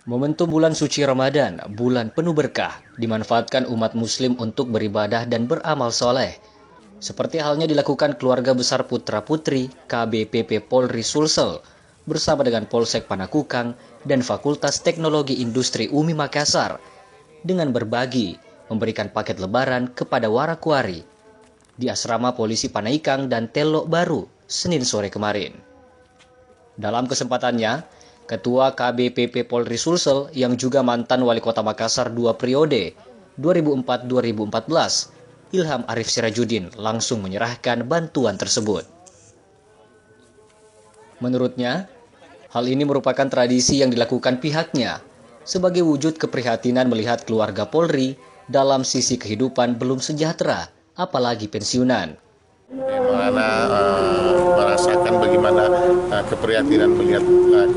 Momentum bulan suci Ramadan, bulan penuh berkah, dimanfaatkan umat muslim untuk beribadah dan beramal soleh. Seperti halnya dilakukan keluarga besar putra-putri KBPP Polri Sulsel bersama dengan Polsek Panakukang dan Fakultas Teknologi Industri UMI Makassar dengan berbagi memberikan paket lebaran kepada warakuari di asrama polisi Panaikang dan Telok Baru Senin sore kemarin. Dalam kesempatannya, Ketua KBPP Polri Sulsel yang juga mantan Wali Kota Makassar 2 periode 2004-2014, Ilham Arif Sirajudin langsung menyerahkan bantuan tersebut. Menurutnya, hal ini merupakan tradisi yang dilakukan pihaknya sebagai wujud keprihatinan melihat keluarga Polri dalam sisi kehidupan belum sejahtera, apalagi pensiunan. Merasakan bagaimana keprihatinan melihat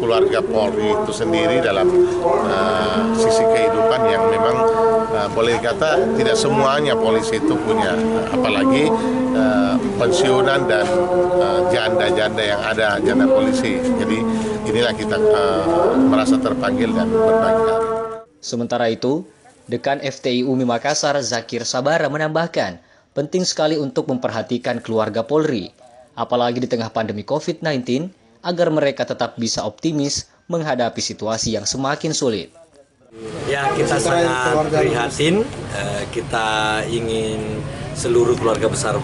keluarga Polri itu sendiri dalam sisi kehidupan yang memang boleh dikata tidak semuanya polisi itu punya, apalagi pensiunan dan janda-janda yang ada, janda polisi. Jadi inilah kita merasa terpanggil dan berbagi. Sementara itu, Dekan FTI UMI Makassar Zakir Sabara menambahkan, penting sekali untuk memperhatikan keluarga Polri, apalagi di tengah pandemi COVID-19, agar mereka tetap bisa optimis menghadapi situasi yang semakin sulit. Ya, kita sangat prihatin. Kita ingin seluruh keluarga besar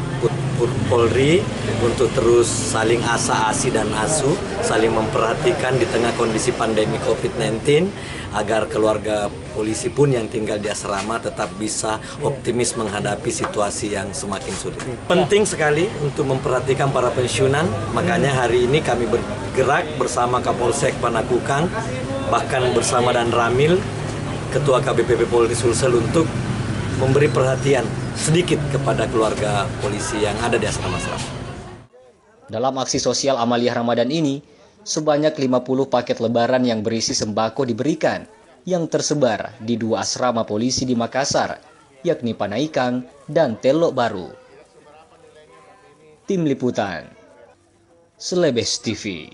Polri untuk terus saling asa-asi dan asu, saling memperhatikan di tengah kondisi pandemi COVID-19, agar keluarga polisi pun yang tinggal di asrama tetap bisa optimis menghadapi situasi yang semakin sulit. Penting sekali untuk memperhatikan para pensiunan, makanya hari ini kami bergerak bersama Kapolsek Panakukang, bahkan bersama Dan Ramil, Ketua KBPP Polri Sulsel, untuk memberi perhatian sedikit kepada keluarga polisi yang ada di asrama-asrama. Dalam aksi sosial Amaliyah Ramadan ini, sebanyak 50 paket lebaran yang berisi sembako diberikan yang tersebar di 2 asrama polisi di Makassar, yakni Panaikang dan Telok Baru. Tim Liputan, Selebes TV.